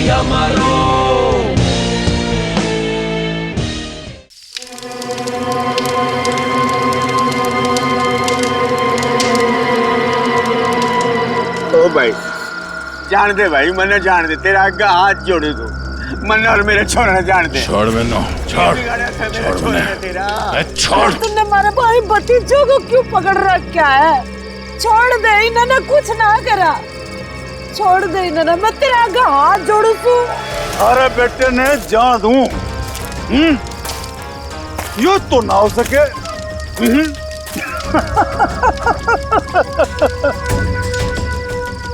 या मरो। ओ भाई जान दे भाई, मन्ने जान दे, तेरा आगे हाथ जोड़े तू, मन्ने और मेरे छोड़ने जान दे। छोड़ मैनू, छोड़ छोड़। तुमने हमारे भाई भतीजों को क्यों पकड़ रखा है? छोड़ दे, इन्होंने कुछ ना करा, छोड़ दे इन्होंने, मैं तेरे आगे हाथ जोड़ू तू। अरे बेटे ने जान दूं, यो तो ना हो सके।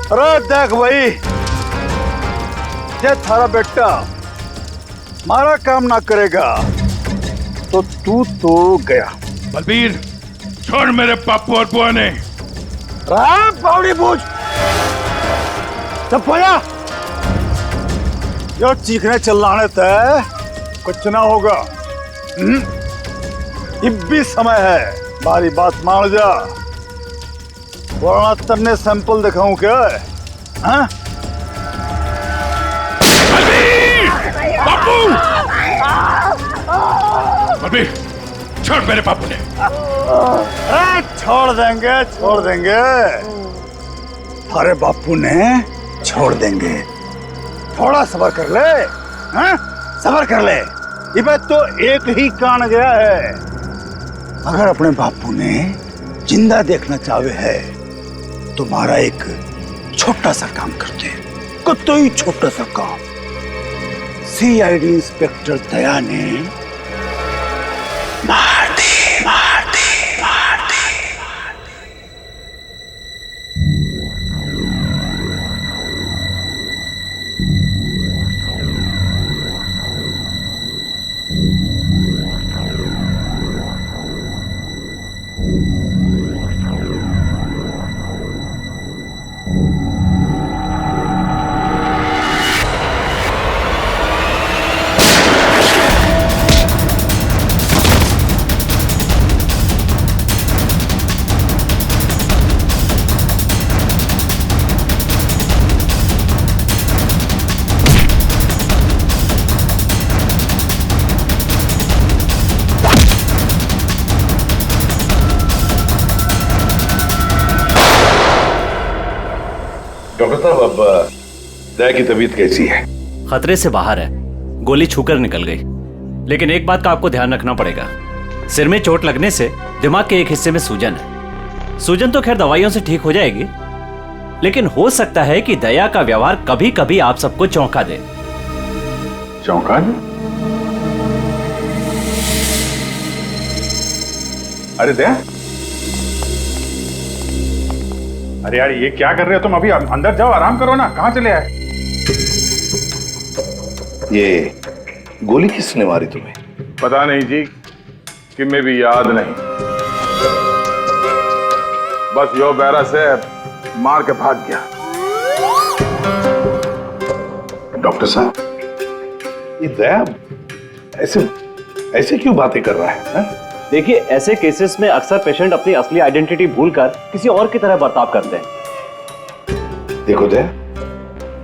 अरे देख भाई, जे थारा बेटा मारा काम ना करेगा तो तू तो गया। बलबीर छोड़ मेरे पापू और बुआ ने। पावड़ी पूछ सब पोया, यो चीखने चिल्लाने तय कुछ ना होगा। अब भी समय है, हमारी बात मान जा, वरना तन्ने सैंपल दिखाऊं क्या? हाँ? पापू! बलबीर छोड़ मेरे पापू ने। छोड़ देंगे, छोड़ देंगे, थारे बापू ने छोड़ देंगे। थोड़ा सब्र कर ले, हाँ? सब्र कर ले, ये तो एक ही कान गया है। अगर अपने बापू ने जिंदा देखना चाहे है तो तुम्हारा एक छोटा सा काम करते, कोई छोटा सा काम। सीआईडी इंस्पेक्टर दया ने मार दी, मार दी, मार दी, मार दी। डॉक्टर साहब अब दया की तबीयत कैसी है? खतरे से बाहर है, गोली छूकर निकल गई। लेकिन एक बात का आपको ध्यान रखना पड़ेगा, सिर में चोट लगने से दिमाग के एक हिस्से में सूजन है। सूजन तो खैर दवाइयों से ठीक हो जाएगी, लेकिन हो सकता है कि दया का व्यवहार कभी कभी आप सबको चौंका दे। चौंका दे? अरे दया, अरे यार ये क्या कर रहे हो तुम? अभी अंदर जाओ, आराम करो ना, कहाँ चले आए? ये गोली किसने मारी तुम्हें? पता नहीं जी, कि मैं भी याद नहीं, बस यो बैरा से मार के भाग गया। डॉक्टर साहब, ये दया ऐसे ऐसे क्यों बातें कर रहा है? देखिए, ऐसे केसेस में अक्सर पेशेंट अपनी असली आइडेंटिटी भूलकर किसी और की तरह बर्ताव करते हैं। देखो दया,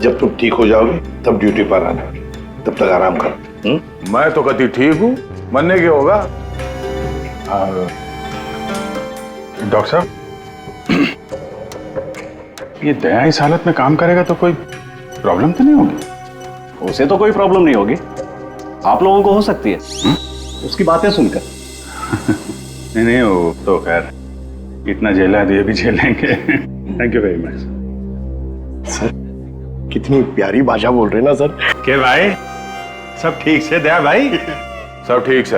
जब तुम ठीक हो जाओगे तब ड्यूटी पर आना, तब तक आराम कर। मैं तो कति ठीक हूँ, मरने के होगा। डॉक्टर साहब, ये दया इस हालत में काम करेगा तो कोई प्रॉब्लम तो नहीं होगी? उसे तो कोई प्रॉब्लम नहीं होगी, आप लोगों को हो सकती है उसकी बातें सुनकर। नहीं नहीं, वो तो खैर इतना झेला दिए भी झेलेंगे। Thank you very much sir. कितनी प्यारी भाषा बोल रहे ना सर। के भाई सब ठीक से? दया भाई सब ठीक से।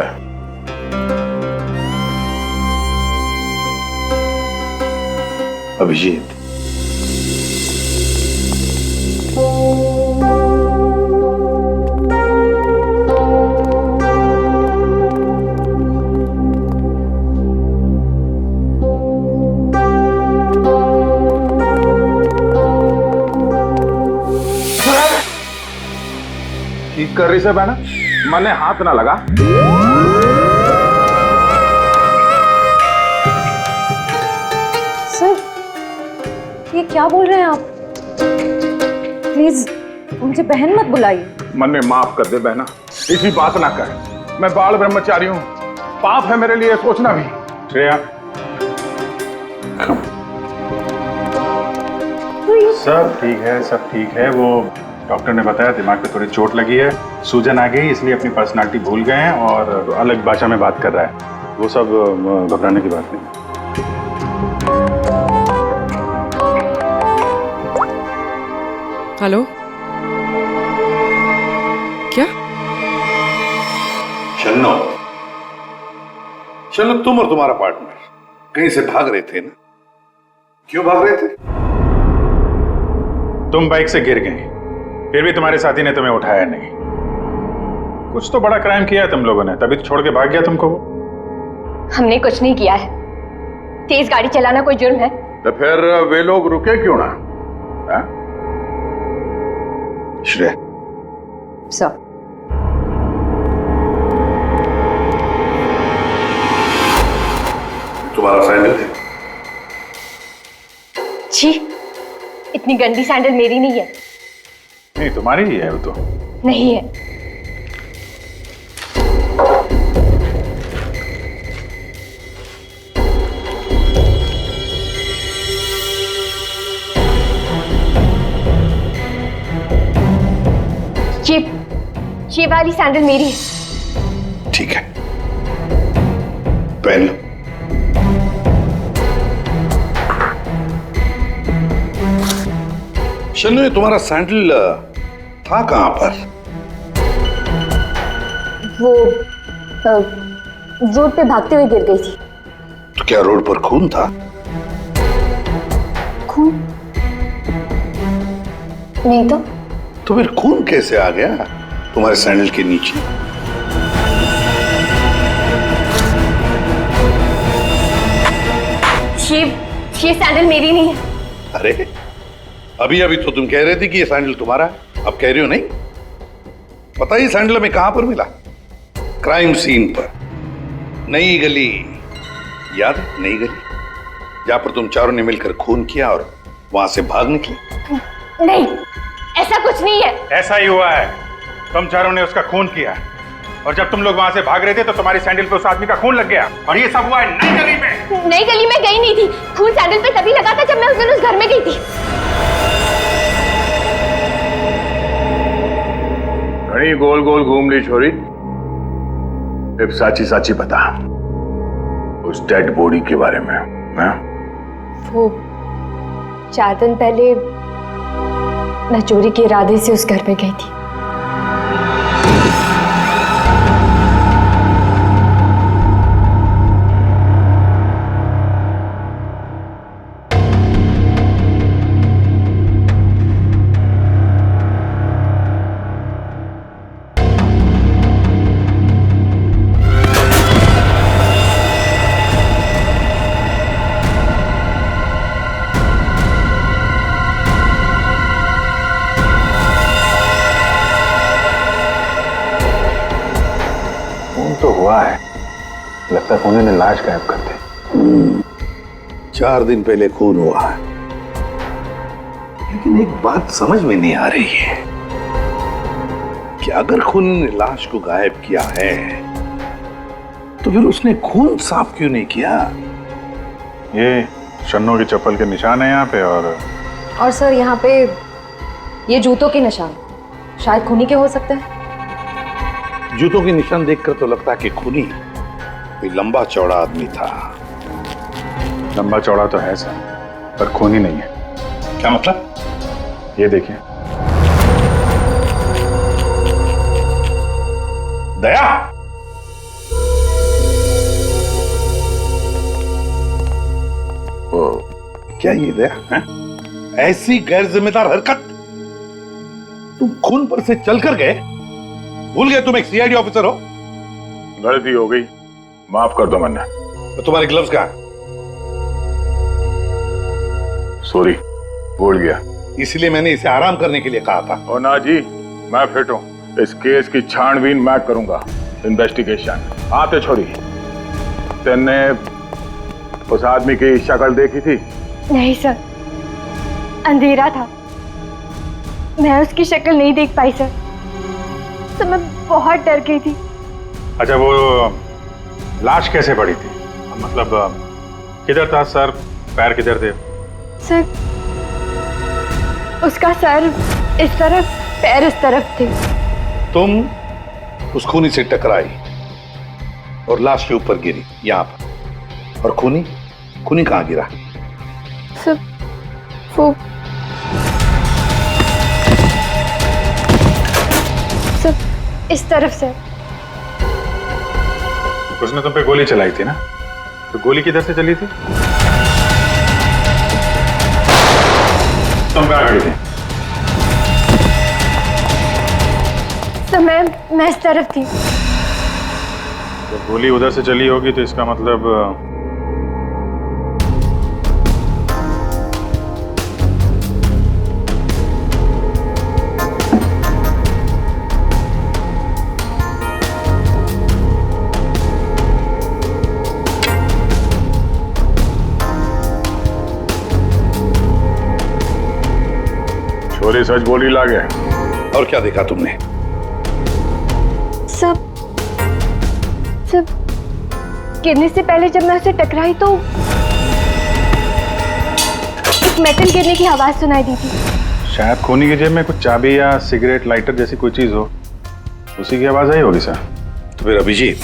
अभिजीत, ठीक कर रही से बहना, मने हाथ ना लगा। सर, ये क्या बोल रहे हैं आप? प्लीज मुझे बहन मत बुलाइए। मन में माफ कर दे बहना, इसी बात ना कर। मैं बाल ब्रह्मचारी हूँ, पाप है मेरे लिए सोचना भी। श्रेया, सब ठीक है, सब ठीक है। वो डॉक्टर ने बताया दिमाग पे थोड़ी चोट लगी है, सूजन आ गई, इसलिए अपनी पर्सनालिटी भूल गए हैं और अलग भाषा में बात कर रहा है। वो सब घबराने की बात नहीं। हेलो, क्या? शन्नो, शन्नो, तुम और तुम्हारा पार्टनर कहीं से भाग रहे थे ना? क्यों भाग रहे थे? तुम बाइक से गिर गए, फिर भी तुम्हारे साथी ने तुम्हें उठाया नहीं। कुछ तो बड़ा क्राइम किया है तुम लोगों ने, तभी तो छोड़ के भाग गया तुमको वो। हमने कुछ नहीं किया है। तेज गाड़ी चलाना कोई जुर्म है? तो फिर वे लोग रुके क्यों ना? श्रेया, सर, तुम्हारा सैंडल है? छी, इतनी गंदी सैंडल मेरी नहीं है। नहीं, तुम्हारी ही है वो तो। नहीं है। ये वाली सैंडल मेरी है। ठीक है, पहन लो। शन्नु, ये तुम्हारा सैंडल था कहां पर? वो रोड पे भागते हुए गिर गई थी। तो क्या रोड पर खून था? खून? नहीं तो फिर खून कैसे आ गया तुम्हारे सैंडल के नीचे? ये सैंडल मेरी नहीं है। अरे, अभी अभी तो तुम कह रहे थे कि ये सैंडल तुम्हारा है, अब कह रही हो नहीं? पता ही सैंडल में कहां पर मिला? क्राइम सीन पर, नई गली। याद है नई गली, जहां पर तुम चारों ने मिलकर खून किया और वहां से भाग निकले? नहीं, ऐसा कुछ नहीं है। ऐसा ही हुआ है, तुम चारों ने उसका खून किया और जब तुम लोग वहां से भाग रहे थे तो तुम्हारी सैंडल पे उस आदमी का खून लग गया और ये सब हुआ है नई गली में। नई गली में गई नहीं थी, खून सैंडल पे तभी लगा था जब मैं उस दिन उस घर में गई थी। घड़ी गोल गोल घूम ली छोरी, अब साची साची बता उस डेड बॉडी के बारे में। वो 4 दिन पहले मैं चोरी के इरादे से उस घर में गई थी। तो हुआ है, लगता है उन्होंने लाश गायब कर दी। 4 दिन पहले खून हुआ है, लेकिन एक बात समझ में नहीं आ रही है कि अगर खून ने लाश को गायब किया है तो फिर उसने खून साफ क्यों नहीं किया? ये शन्नों की चप्पल के निशान है यहाँ पे और सर यहाँ पे ये जूतों के निशान शायद खूनी के हो सकते हैं। जूतों के निशान देखकर तो लगता है कि खूनी कोई लंबा चौड़ा आदमी था। लंबा चौड़ा तो है सर, पर खूनी नहीं है। क्या मतलब? ये देखिए। दया, क्या ये दया है? ऐसी गैर जिम्मेदार हरकत? तुम खून पर से चलकर गए, भूल गए तुम एक सीआईडी ऑफिसर हो? गलती हो गई, माफ कर दो मन्ना। तो तुम्हारे ग्लव्स कहाँ हैं? सॉरी, भूल गया। इसलिए मैंने इसे आराम करने के लिए कहा था। और ना जी, मैं फिट हूँ, इस केस की छानबीन मैं करूंगा, इन्वेस्टिगेशन। आते छोड़ी, तेने उस आदमी की शक्ल देखी थी? नहीं सर, अंधेरा था। मैं उसकी शक्ल नहीं देख पाई सर। तो मैं बहुत डर गई थी। अच्छा, वो लाश कैसे पड़ी थी? मतलब किधर था सर, पैर किधर थे? सर उसका सर इस तरफ, पैर इस तरफ थे। तुम उस खूनी से टकराई और लाश के ऊपर गिरी यहाँ पर। और खूनी खूनी कहाँ गिरा? सर वो सर इस तरफ से। उसने तुम पे गोली चलाई थी ना, तो गोली किधर से चली थी? तुम कहाँ खड़ी थी? तो मैं इस तरफ थी। जब गोली उधर से चली होगी तो इसका मतलब छोरी सच बोली लागे। और क्या देखा तुमने? सब गिरने से पहले जब मैं उसे टकराई तो एक मेटल गिरने की आवाज सुनाई दी थी। शायद खूनी की जेब में कुछ चाबी या सिगरेट लाइटर जैसी कोई चीज हो, उसी की आवाज आई होगी सर। तो फिर अभिजीत,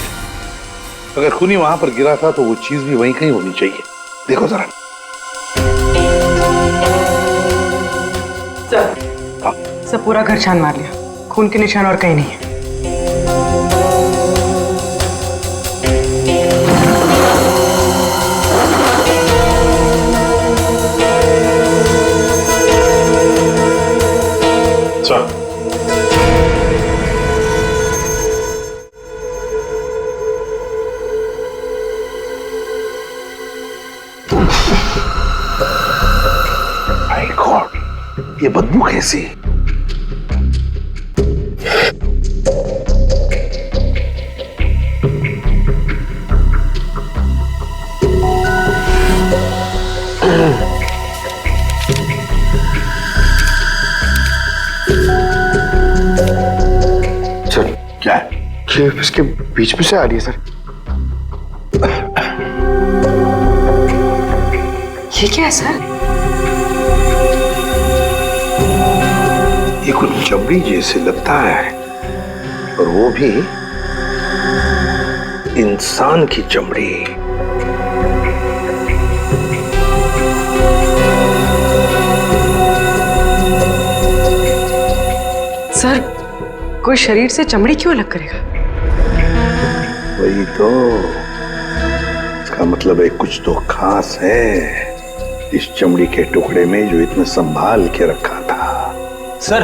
अगर खूनी वहां पर गिरा था तो वो चीज भी वहीं कहीं होनी चाहिए। देखो जरा। सब पूरा घर छान मार लिया, खून के निशान और कहीं नहीं है। माय गॉड, ये बदबू कैसी? सर क्या है? ये इसके बीच में से आ रही है सर। ये क्या है सर? ये कुछ चमड़ी जैसे लगता है, और वो भी इंसान की चमड़ी। सर कोई शरीर से चमड़ी क्यों अलग करेगा? वही तो, इसका मतलब है कुछ तो खास है इस चमड़ी के टुकड़े में जो इतना संभाल के रखा था। सर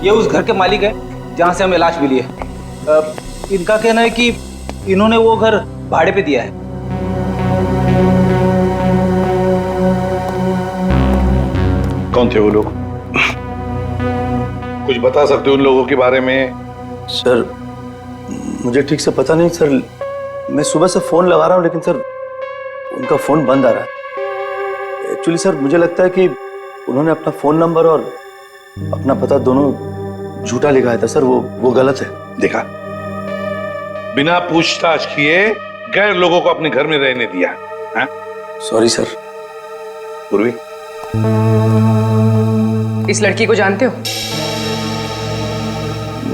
ये उस घर के मालिक है जहां से हमें लाश मिली है। इनका कहना है कि इन्होंने वो घर भाड़े पे दिया है। कौन थे वो लोग? कुछ बता सकते हो उन लोगों के बारे में? सर मुझे ठीक से पता नहीं सर, मैं सुबह से फोन लगा रहा हूँ लेकिन सर उनका फोन बंद आ रहा है। एक्चुअली सर मुझे लगता है कि उन्होंने अपना फोन नंबर और अपना पता दोनों झूठा लिखा था सर, वो गलत है। देखा, बिना पूछताछ किए गैर लोगों को अपने घर में रहने दिया। Sorry sir. पूर्वी, इस लड़की को जानते हो?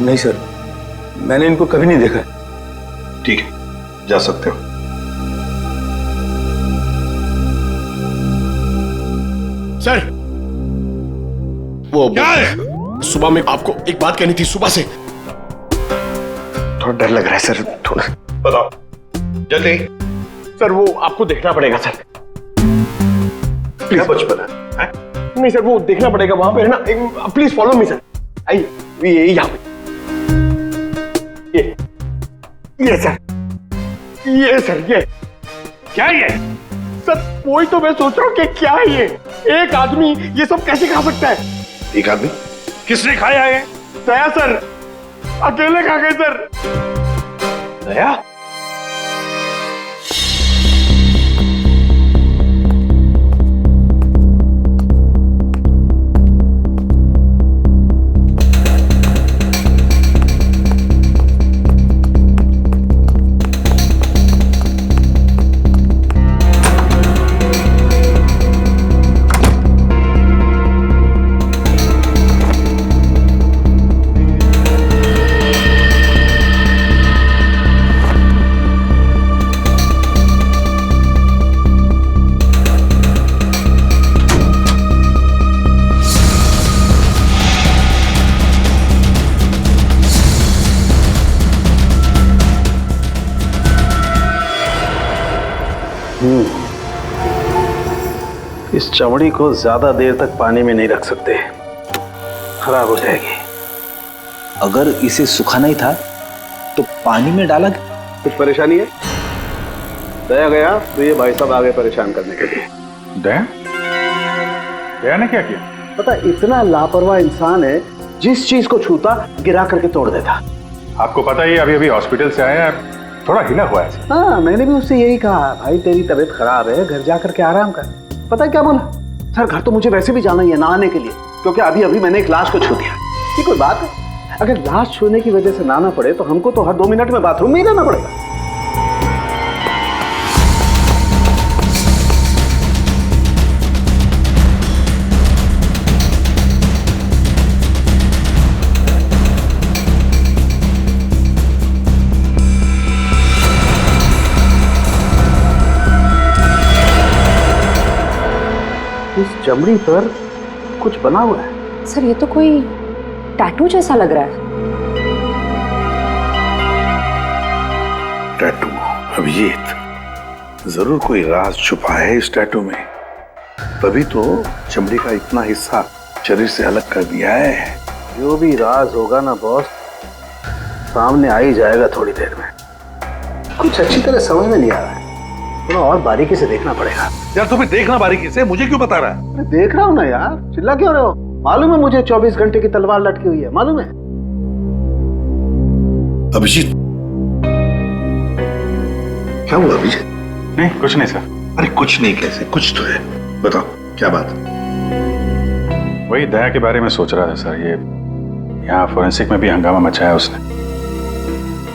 नहीं सर, मैंने इनको कभी नहीं देखा। ठीक है, जा सकते हो। सर वो क्या है? सुबह में आपको एक बात कहनी थी, सुबह से। थोड़ा डर लग रहा है सर, थोड़ा। बताओ जल्दी। सर वो आपको देखना पड़ेगा सर। क्या बचपन है? नहीं सर, वो देखना पड़ेगा वहां पे है ना। Please follow me sir. आई ये यहाँ पे, ये सर, ये सर, ये क्या ये? सर वही तो मैं सोच रहा हूँ कि क्या है ये। एक आदमी ये सब कैसे खा सकता है? एक आदमी? किसने खाया है? दया सर, अकेले खा गए सर। दया? इस चमड़ी को ज्यादा देर तक पानी में नहीं रख सकते, खराब हो जाएगी। अगर इसे सुखाना ही था तो पानी में डाला कुछ परेशानी है? दया गया तो ये भाई साहब आगे परेशान करने के लिए। दया? दया ने क्या किया? पता इतना लापरवाह इंसान है, जिस चीज को छूता गिरा करके तोड़ देता। आपको पता ही अभी अभी हॉस्पिटल से आया, थोड़ा हिला हुआ है। हाँ, मैंने भी उससे यही कहा, भाई तेरी तबीयत खराब है, घर जा करके आराम कर। पता है क्या बोला? सर घर तो मुझे वैसे भी जाना ही है नहाने के लिए, क्योंकि अभी अभी मैंने एक लाश को छू दिया। ये कोई बात है? अगर लाश छूने की वजह से नहाना पड़े तो हमको तो हर 2 मिनट में बाथरूम में ही रहना पड़ेगा। इस चमड़ी पर कुछ बना हुआ है। सर ये तो कोई टैटू जैसा लग रहा है। टैटू? अभिजीत, जरूर कोई राज छुपा है इस टैटू में, तभी तो चमड़ी का इतना हिस्सा शरीर से अलग कर दिया है। जो भी राज होगा ना बॉस, सामने आ ही जाएगा थोड़ी देर में। कुछ अच्छी तरह समझ में नहीं आ रहा है, थोड़ा और बारीकी से देखना पड़ेगा। यार तुम्हें देखना बारीकी से, मुझे क्यों बता रहा है? मैं देख रहा हूँ ना यार, चिल्ला क्यों रहे हो? मालूम है मुझे 24 घंटे की तलवार लटकी हुई है, मालूम है। अभिजीत, क्या हुआ अभिजीत? नहीं कुछ नहीं सर। अरे कुछ नहीं कैसे? कुछ तो है, बताओ क्या बात? वही दया के बारे में सोच रहा था सर। ये यहाँ फोरेंसिक में भी हंगामा मचाया उसने।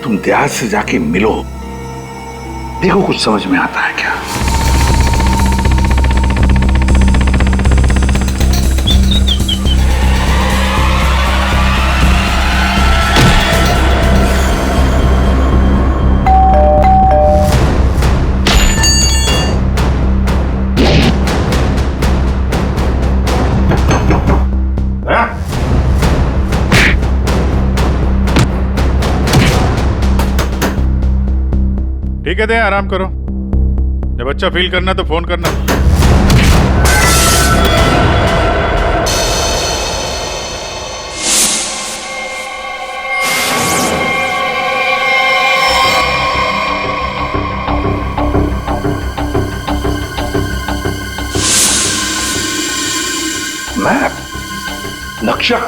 तुम दया से जाके मिलो, देखो कुछ समझ में आता है क्या। ठीक है दया, आराम करो। जब अच्छा फील करना तो फोन करना। मैप? नक्शा?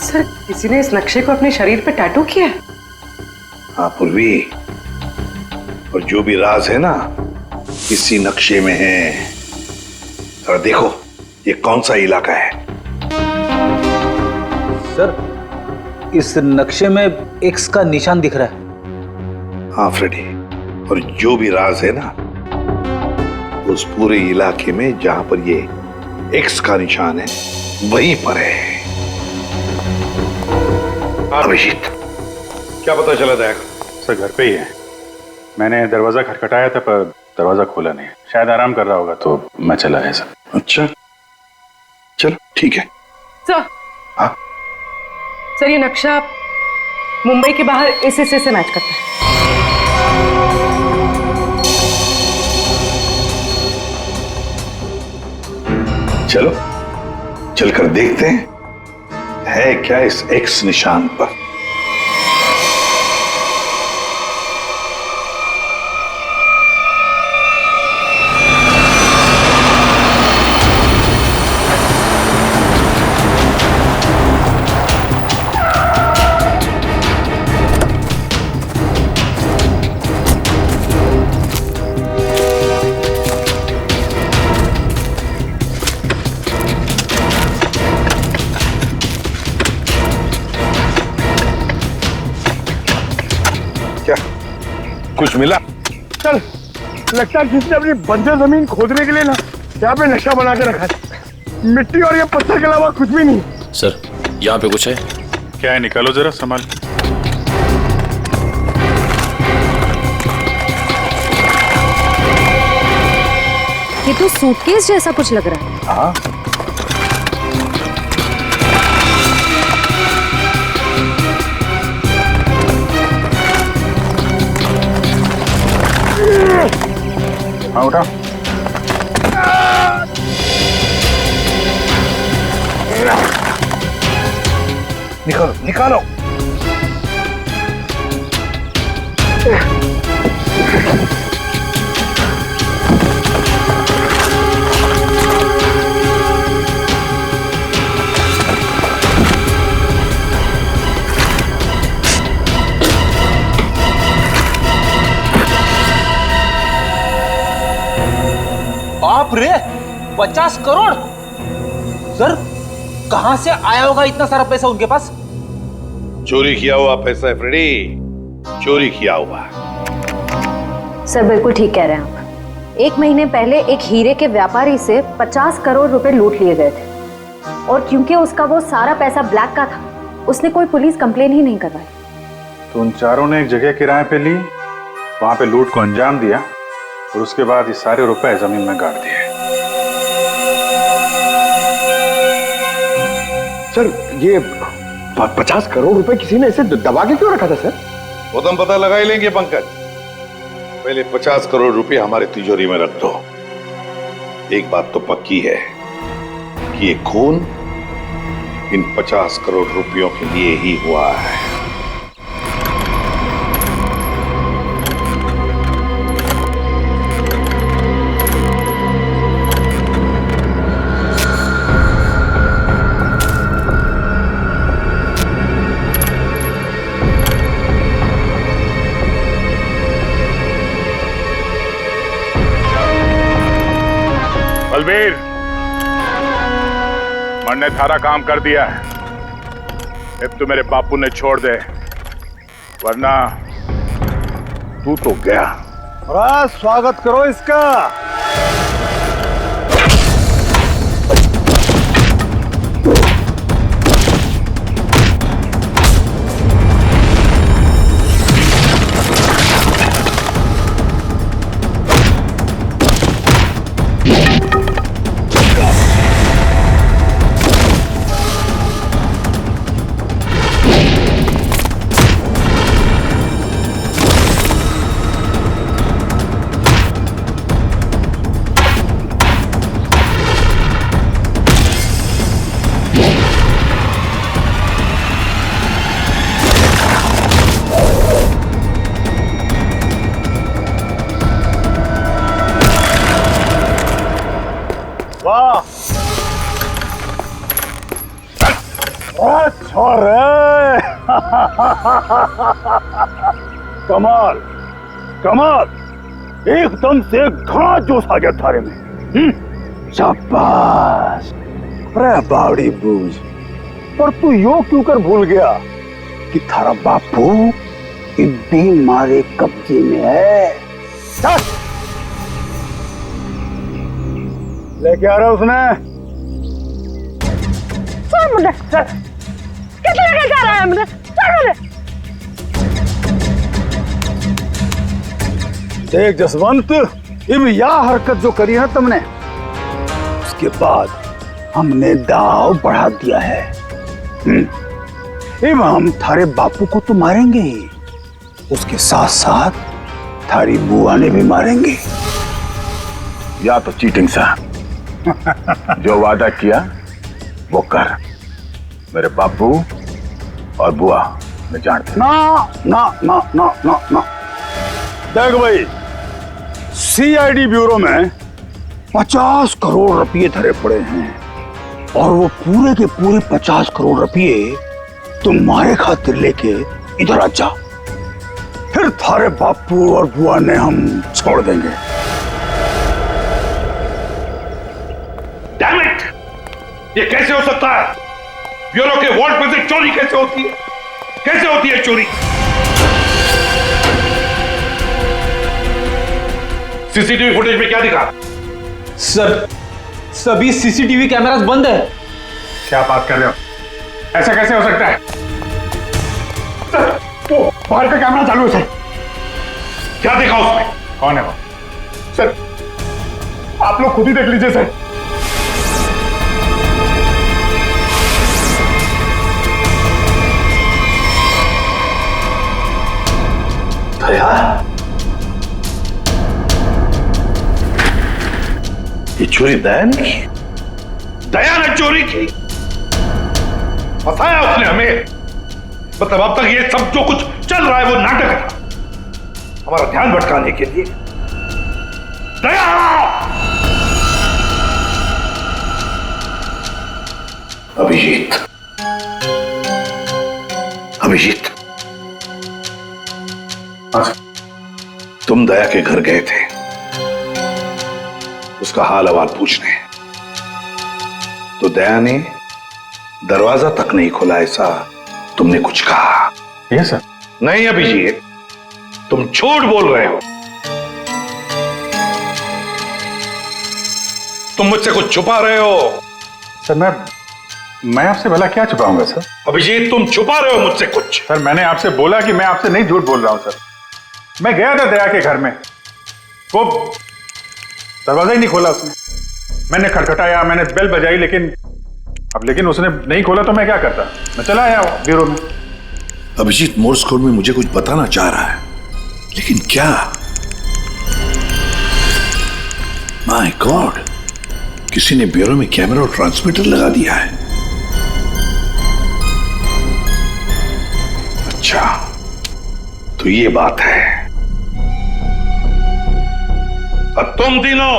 सर किसी ने इस नक्शे को अपने शरीर पे टैटू किया है? हाँ पूर्वी, और जो भी राज है ना इसी नक्शे में है। जरा देखो ये कौन सा इलाका है। सर इस नक्शे में एक्स का निशान दिख रहा है। हाँ फ्रेडी, और जो भी राज है ना उस पूरे इलाके में जहां पर ये एक्स का निशान है वहीं पर है। अभिजीत, क्या पता चला दया? सर घर पे ही है। मैंने दरवाजा खटखटाया था पर दरवाजा खोला नहीं, शायद आराम कर रहा होगा तो मैं चला आया सर। अच्छा चलो ठीक है। सर हाँ सर ये नक्शा मुंबई के बाहर इस हिस्से से मैच करता है। चलो चलकर देखते हैं है क्या इस एक्स निशान पर। क्या कुछ मिला? सर लगता है किसने अपनी बंजर जमीन खोदने के लिए ना यहाँ पे नक्शा बना के रखा है। मिट्टी और ये पत्थर के अलावा कुछ भी नहीं। सर यहाँ पे कुछ है। क्या है, निकालो जरा संभाल। ये तो सूटकेस जैसा कुछ लग रहा है। हाँ हाँ उठा। निकालो निकालो। बाप रे, 50 करोड़। सर, कहां से आया होगा इतना सारा पैसा उनके पास? चोरी किया हुआ पैसा है फ्रेडी, चोरी किया हुआ। सर बिल्कुल ठीक कह रहे हैं आप। 1 महीने पहले एक हीरे के व्यापारी से 50 करोड़ रुपए लूट लिए गए थे, और क्योंकि उसका वो सारा पैसा ब्लैक का था, उसने कोई पुलिस कंप्लेन ही नहीं करवाई। तो उन चारों ने एक जगह किराए पे ली, वहां पे लूट को अंजाम दिया, और उसके बाद ये सारे रुपए जमीन में गाड़ दिए। सर ये 50 करोड़ रुपए किसी ने ऐसे दबा के क्यों रखा था सर? वो तो हम पता लगा ही लेंगे पंकज। पहले 50 करोड़ रुपए हमारे तिजोरी में रख दो। एक बात तो पक्की है कि ये खून इन 50 करोड़ रुपयों के लिए ही हुआ है। बलबीर, मन ने थारा काम कर दिया है। अब तो मेरे बापू ने छोड़ दे, वरना तू तो गया। स्वागत करो इसका। कमाल कमाल, एकदम से घना जोश आ गया थारे में। शाबाश। अरे बावड़ी बूझ, पर तू यो क्यों कर भूल गया कि थारा बापू इब्बी मारे कब्जे में है। चल लेके आ रहा उसने। कितने लेके जा रहा है मुझे? देख जसवंत, अब यह हरकत जो करी है तुमने, उसके बाद हमने दाव बढ़ा दिया है। अब हम थारे बापू को तो मारेंगे ही, उसके साथ साथ थारी बुआ ने भी मारेंगे। या तो चीटिंग सा जो वादा किया वो कर। मेरे बापू और बुआ मैं जानता। ना ना ना ना ना ना। देख भाई, सीआईडी ब्यूरो में 50 करोड़ रुपये धरे पड़े हैं, और वो पूरे के पूरे 50 करोड़ रुपये तुम्हारे खातिर लेके इधर आ जा। फिर थारे बापू और बुआ ने हम छोड़ देंगे। Damn it! ये कैसे हो सकता है? ब्यूरो के वार्ड में से चोरी कैसे होती है? कैसे होती है चोरी? सीसीटीवी फुटेज में क्या दिखा? सर, सभी सीसीटीवी कैमरास बंद है। क्या बात कर रहे हो? ऐसा कैसे हो सकता है? सर, वो बाहर का कैमरा चालू है सर। क्या देखा उसमें? कौन है वो? सर आप लोग खुद ही देख लीजिए सर। दया, ये चोरी दया ने की? दया ने चोरी की? फंसाया उसने हमें। मतलब अब तक ये सब जो कुछ चल रहा है वो नाटक था, हमारा ध्यान भटकाने के लिए। दया! अभिजीत, अभिजीत, तुम दया के घर गए थे उसका हाल अहवाल पूछने, तो दया ने दरवाजा तक नहीं खोला, ऐसा तुमने कुछ कहा? Yes sir. नहीं अभिजीत, तुम झूठ बोल रहे हो। तुम मुझसे कुछ छुपा रहे हो। सर मैं आपसे भला क्या छुपाऊंगा सर? अभिजीत, तुम छुपा रहे हो मुझसे कुछ। सर मैंने आपसे बोला कि मैं आपसे नहीं झूठ बोल रहा हूं सर। मैं गया था दया के घर में, वो दरवाजा ही नहीं खोला उसने। मैंने खटखटाया, मैंने बेल बजाई, लेकिन उसने नहीं खोला तो मैं क्या करता? मैं चला आया ब्यूरो में। अभिजीत मोर्स कोड में मुझे कुछ बताना चाह रहा है, लेकिन क्या? माय गॉड, किसी ने ब्यूरो में कैमरा और ट्रांसमीटर लगा दिया है। अच्छा, तो ये बात है। अब तुम तीनों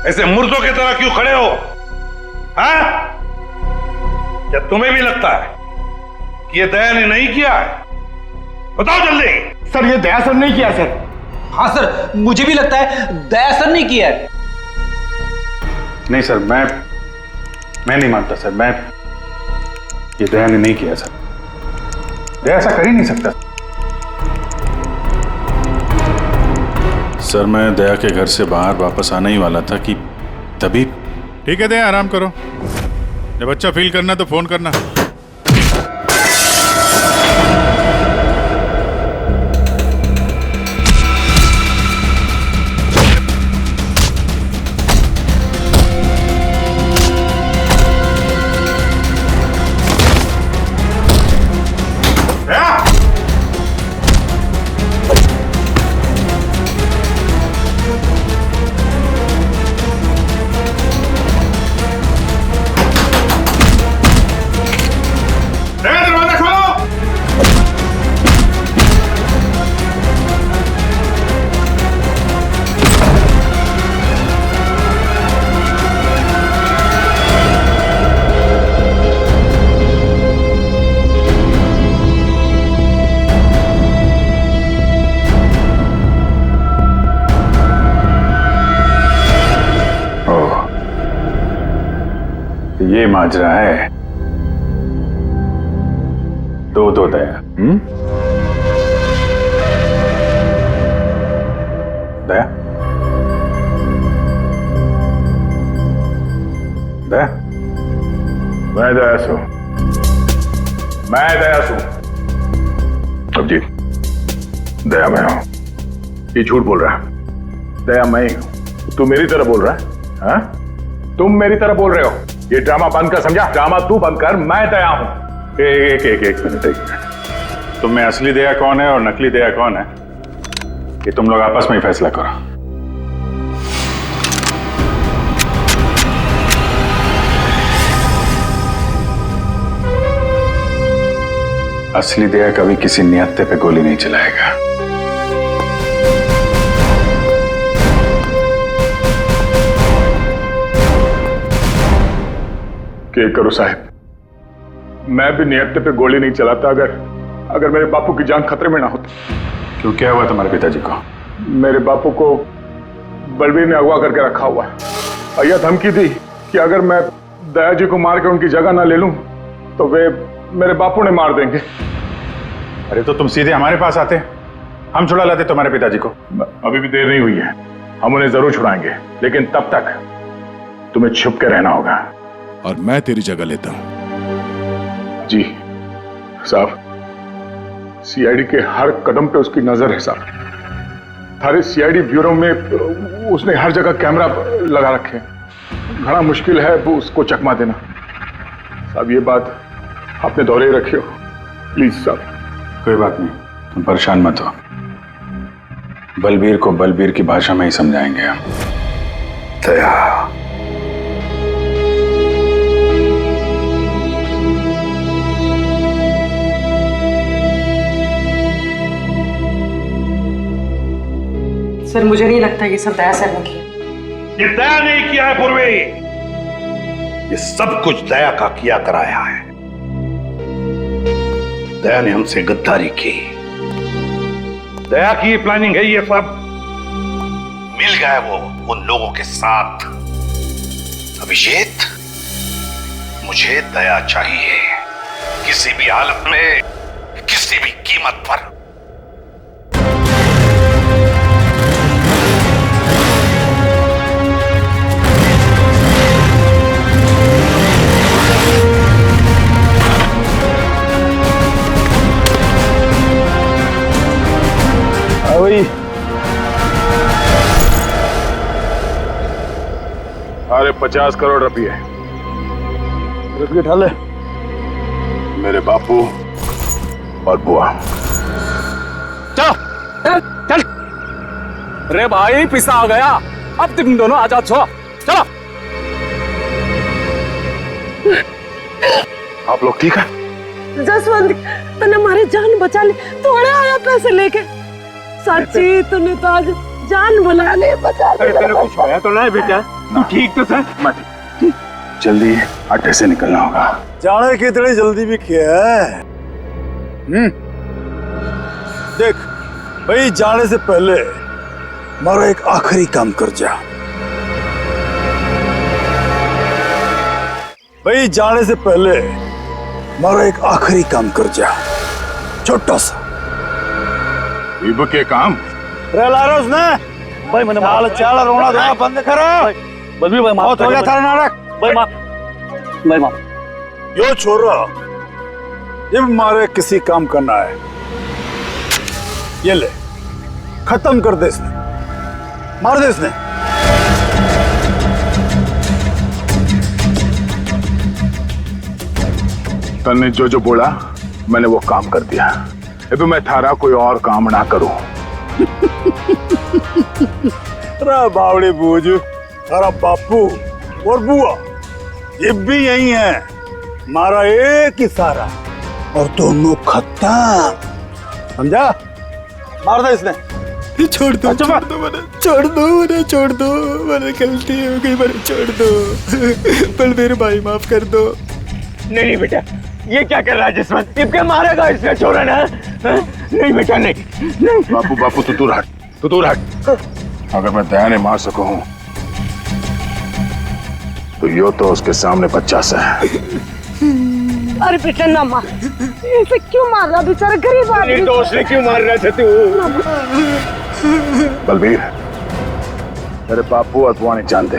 ऐसे मुर्दों की तरह क्यों खड़े हो? हाँ? क्या तुम्हें भी लगता है कि ये दया ने नहीं किया है? बताओ जल्दी। सर ये दया सर नहीं किया सर। हाँ सर, मुझे भी लगता है दया सर नहीं किया है। नहीं सर, मैं नहीं मानता सर। ये दया ने नहीं किया सर। दया ऐसा कर ही नहीं सकता सर। मैं दया के घर से बाहर वापस आने ही वाला था कि तभी। ठीक है दया, आराम करो। जब अच्छा फील करना तो फोन करना। ये माजरा है। दो दया। दया, दया, मैं दया सू। अब जी, दया मैं हूं। ये झूठ बोल रहा है। दया मैं ही हूं। तू मेरी तरह बोल रहा है? हाँ? तुम मेरी तरह बोल रहे हो। ये ड्रामा बंद कर, समझा? ड्रामा तू बंद कर, मैं दया हूं। एक मिनट। तुम में असली दया कौन है और नकली दया कौन है, ये तुम लोग आपस में ही फैसला करो। असली दया कभी किसी नियत्ते पे गोली नहीं चलाएगा। क्या करो साहब, मैं भी नियत्ते पे गोली नहीं चलाता अगर मेरे बापू की जान खतरे में ना होती। क्यों, क्या हुआ तुम्हारे पिताजी को? मेरे बापू को बलबीर ने अगवा करके रखा हुआ है। भैया धमकी दी कि अगर मैं दया जी को मार के उनकी जगह ना ले लूं तो वे मेरे बापू ने मार देंगे। अरे तो तुम सीधे हमारे पास आते, हम छुड़ा लाते तुम्हारे पिताजी को। अभी भी देर नहीं हुई है, हम उन्हें जरूर छुड़ाएंगे, लेकिन तब तक तुम्हें छुप के रहना होगा। और मैं तेरी जगह लेता हूं। जी साहब, सीआईडी के हर कदम पे उसकी नजर है साहब। सारे सीआईडी ब्यूरो में उसने हर जगह कैमरा लगा रखे। बड़ा मुश्किल है वो उसको चकमा देना। साहब ये बात आपने दौरे रखी हो, प्लीज साहब। कोई बात नहीं, तुम परेशान मत हो। बलबीर को बलबीर की भाषा में ही समझाएंगे हम। दया, सर मुझे नहीं लगता ये सब दया सर ने किया। ये दया नहीं किया है पूर्वी, ये सब कुछ दया का किया कराया है। दया ने हमसे गद्दारी की, दया की प्लानिंग है ये सब। मिल गए वो उन लोगों के साथ। अभिजीत, मुझे दया चाहिए, किसी भी हालत में, किसी भी कीमत पर। अरे 50 करोड़ रुपये ढाले मेरे बापू और बुआ। चल रे भाई, पिसा आ गया। अब तुम दोनों आजाद हो, चलो। आप लोग ठीक है? जसवंत, तूने हमारी जान बचा ली, थोड़े आया पैसे लेके। सच्ची तूने तो आज जान बुला ले, बचा ले। तेरे कुछ होया तो नहीं बेटा? तू ठीक तो सर? मत जल्दी अड्डे से निकलना होगा। जाने की इतनी जल्दी भी क्या है? देख भाई, जाने से पहले मारा एक आखिरी काम कर जा। भाई जाने से पहले मारा एक आखिरी काम कर जा, छोटा सा। इब के काम रेला उसने भाई, मैंने माल चाल रोना धोना बंद करो। बल्बी भाई बहुत हो गया थारा नाटक। भाई माफ। यो छोरा, जब मारे किसी काम करना है, ये ले, खत्म कर दे इसने, मार दे इसने। तन्ने जो जो बोला मैंने वो काम कर दिया। अभी मैं थारा कोई और काम ना करूं। बावड़े बूझ, थारा बापू और बुआ ये भी यही है। मारा एक ही सारा और दोनों खत्म, समझा? मार दे इसने। छोड़ दो, छोड़ दो मैंने, छोड़ दो मैंने, छोड़ दो मैंने, गलती हो गई मैंने, छोड़ दो। बलबीर भाई माफ कर दो। नहीं बेटा, ये क्या कर रहा है जसवंत? इब के मारेगा इसका छोरा ना? नहीं बेटा, नहीं। बापू बापू, तू दूर हट, तू दूर हट। अगर मैं दया ने मार सकूं तो यो तो उसके सामने 50 है। अरे बेटा ना मार, ऐसे क्यों मार रहा बेचारा गरीब आदमी? दोस्त ने क्यों मार रहा था तू? बलबीर, तेरे बापू और बुआ नहीं जानते,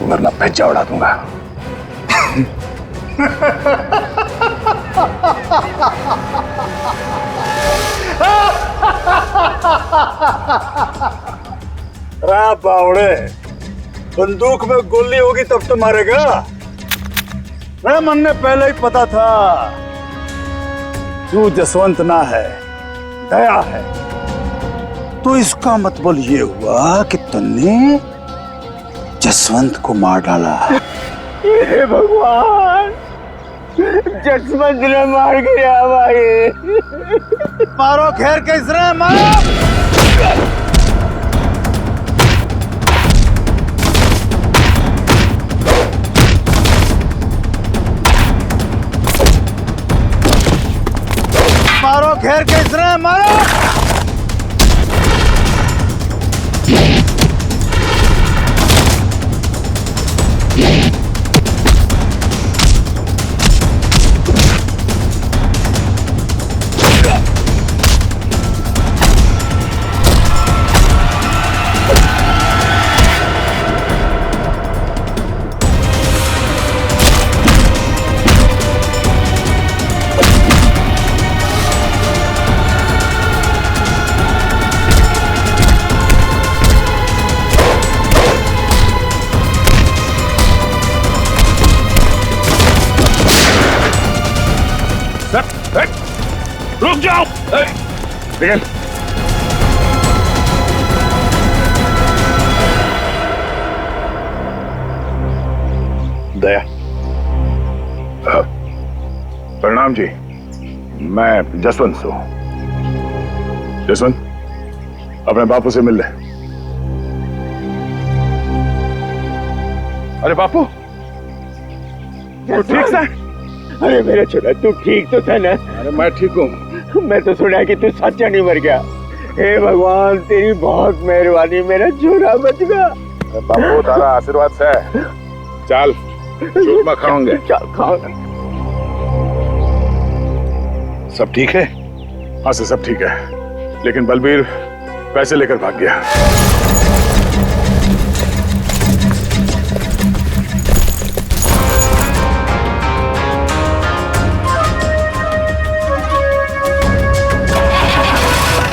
वरना भेजा उड़ा दूंगा। बावड़े, बंदूक में गोली होगी तब तो मारेगा। मेरे मन ने पहले ही पता था तू जसवंत ना है, दया है। तो इसका मतलब ये हुआ कि तुमने जसवंत को मार डाला। हे भगवान, जसवंत ने मार गया भाई। मारो घेर के इसने, मारो। मारो घेर के इसने, मारो। रुक जाओ। निकल। दया, प्रणाम जी, मैं जसवंत हूँ। जसवंत, अपने बापू से मिल ले। अरे बापू, तू ठीक था? अरे मेरा छोटा, तू ठीक तो था ना? अरे मैं ठीक हूँ। मैं तो सुना कि तू सच्चा नहीं मर गया। हे भगवान, तेरी बहुत मेहरबानी, मेरा छोरा बच गया। बापू, तारा आशीर्वाद से। चल चूरमा खाओगे? चल खाओ। सब ठीक है? हाँ सर, सब ठीक है, लेकिन बलबीर पैसे लेकर भाग गया।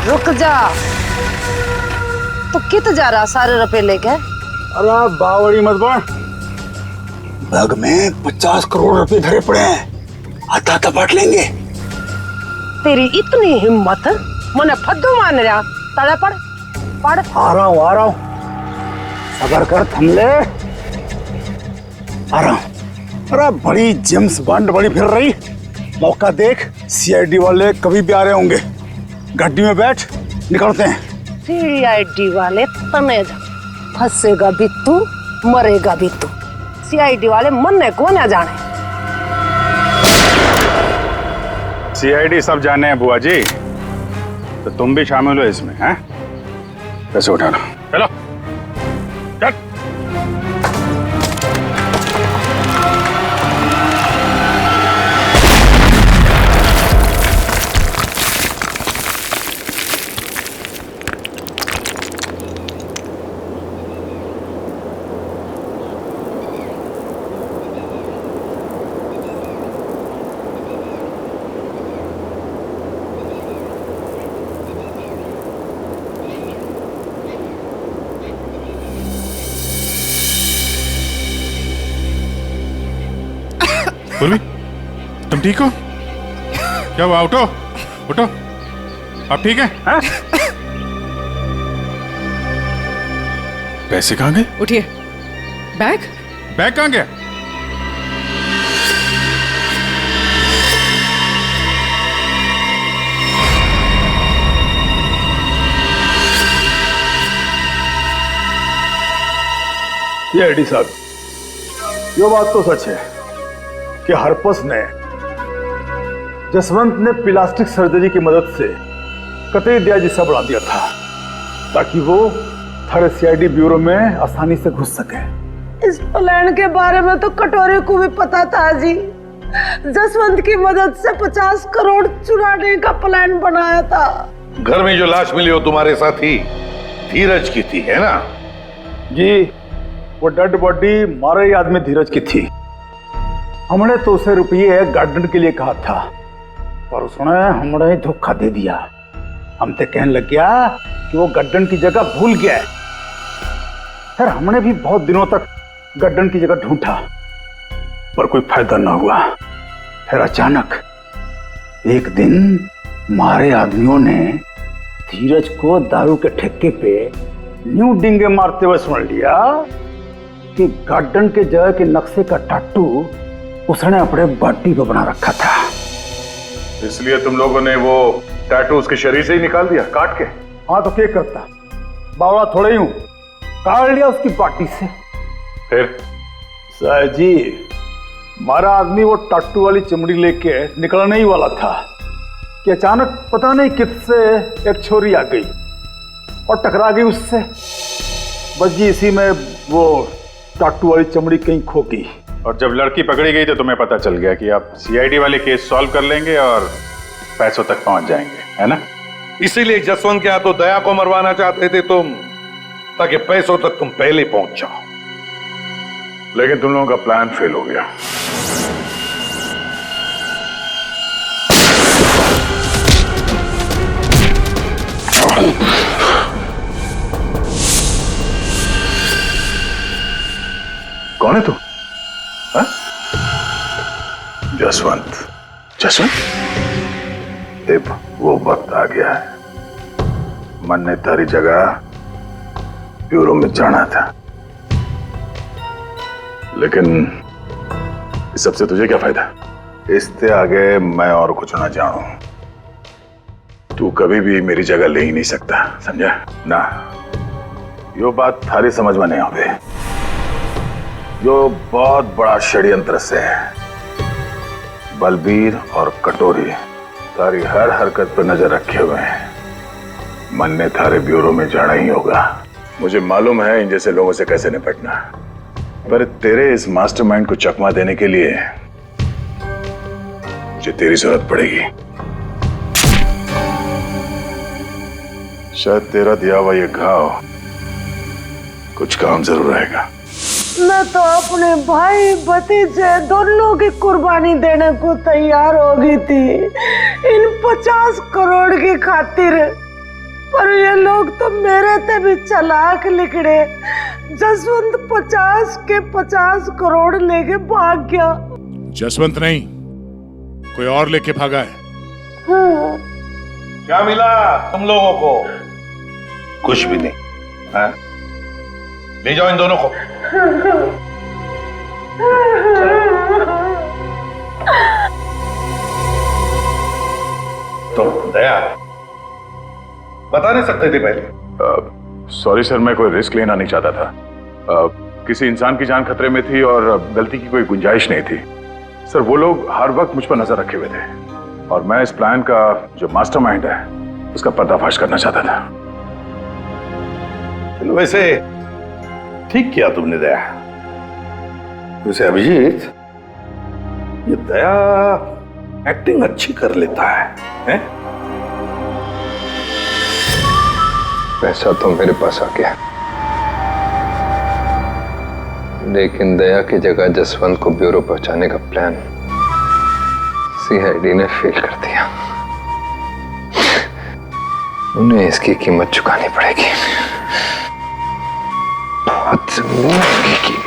रुक जा, तो कित जा रहा सारे रुपए लेके? अरे बावड़ी मत बन, बैग में 50 करोड़ रुपए धरे पड़े हैं, आता बांट लेंगे। तेरी इतनी हिम्मत, मने फद्दू मान रहा? तड़े पड़ पड़। आ रहा हूँ, सबर कर, थमले, आ रहा हूँ। अरे बड़ी जेम्स बॉन्ड बड़ी फिर रही, मौका देख, सीआईडी वाले कभी भी आ रहे होंगे। गाड़ी में बैठ, निकलते हैं। सीआईडी वाले तने फंसेगा भी तू, मरेगा भी तू। सीआईडी वाले मरने को ना जाने। सीआईडी सब जाने हैं बुआ जी, तो तुम भी शामिल हो इसमें, हैं? पैसे उठा लो, चलो चल। पूर्वी, तुम ठीक हो? क्या हुआ? उठो उठो, आप ठीक हैं? हाँ? पैसे कहाँ गए? उठिए। बैग बैग कहाँ गया? सीआईडी साहब, ये बात तो सच है कि हरपस ने जसवंत ने प्लास्टिक सर्जरी की मदद से कतई दिया जिसा बढ़ा दिया था, ताकि वो थारे सीआईडी ब्यूरो में आसानी से घुस सके। इस प्लान के बारे में तो कटोरे को भी पता था जी। जसवंत की मदद से 50 करोड़ चुराने का प्लान बनाया था। घर में जो लाश मिली हो तुम्हारे साथी धीरज की थी, है ना? जी, वो डेड बॉडी मारे आदमी धीरज की थी। हमने तो उसे रुपये गार्डन के लिए कहा था, पर उसने हमने धोखा दे दिया। हम तो कहने लग गया कि वो गार्डन की जगह भूल गया है। फिर हमने भी बहुत दिनों तक गार्डन की जगह ढूंढा, पर कोई फायदा ना हुआ। फिर अचानक एक दिन मारे आदमियों ने धीरज को दारू के ठेके पे न्यू डिंगे मारते हुए सुन लिया कि गार्डन के जगह के नक्शे का टाटू उसने अपने बॉडी पे बना रखा था। इसलिए तुम लोगों ने वो टैटू उसके शरीर से ही निकाल दिया, काट के? हाँ, तो क्या करता, बावड़ा थोड़े ही हूं, काट लिया उसकी बॉडी से। फिर सर जी, हमारा आदमी वो टाटू वाली चमड़ी लेके निकलने ही वाला था कि अचानक पता नहीं किससे एक छोरी आ गई और टकरा गई उससे। बस जी इसी में वो टाटू वाली चमड़ी कहीं खो गई। और जब लड़की पकड़ी गई तो तुम्हें पता चल गया कि आप सीआईडी वाले केस सॉल्व कर लेंगे और पैसों तक पहुंच जाएंगे, है ना? इसीलिए जसवंत के हाथों दया को मरवाना चाहते थे तुम, ताकि पैसों तक तुम पहले पहुंच जाओ। लेकिन तुम लोगों का प्लान फेल हो गया। कौन है तू? हाँ? जसवंत। जसवंत? अब वो वक्त आ गया है। मन ने तारी जगह ब्यूरो में जाना था, लेकिन इस सबसे तुझे क्या फायदा? इससे आगे मैं और कुछ ना जानूं। तू कभी भी मेरी जगह ले ही नहीं सकता, समझा ना? यो बात थारी समझ में नहीं आवे। जो बहुत बड़ा षड्यंत्र से है। बलबीर और कटोरी तारी हर हरकत पर नजर रखे हुए हैं। मन ने थारे ब्यूरो में जाना ही होगा। मुझे मालूम है इन जैसे लोगों से कैसे निपटना, पर तेरे इस मास्टरमाइंड को चकमा देने के लिए मुझे तेरी जरूरत पड़ेगी। शायद तेरा दिया हुआ ये घाव कुछ काम जरूर आएगा। मैं तो अपने भाई भतीजे दोनों की कुर्बानी देने को तैयार हो गई थी इन 50 करोड़ की खातिर, पर ये लोग तो मेरे ते भी चालाक निकले। जसवंत 50 के 50 करोड़ लेके भाग गया। जसवंत नहीं, कोई और लेके भागा है। हाँ। क्या मिला तुम लोगों को? कुछ भी नहीं। हाँ? ले जाओ इन दोनों को। तो दया बता नहीं सकते थे पहले? सॉरी सर, मैं कोई रिस्क लेना नहीं चाहता था। किसी इंसान की जान खतरे में थी और गलती की कोई गुंजाइश नहीं थी। सर वो लोग हर वक्त मुझ पर नजर रखे हुए थे और मैं इस प्लान का जो मास्टरमाइंड है उसका पर्दाफाश करना चाहता था। चलो वैसे ठीक किया तुमने दया। वैसे अभिजीत, ये दया एक्टिंग अच्छी कर लेता है? पैसा तो मेरे पास आ गया, लेकिन दया की जगह जसवंत को ब्यूरो पहुंचाने का प्लान सीआईडी ने फेल कर दिया। उन्हें इसकी कीमत चुकानी पड़ेगी, बहुत महंगी कीमत।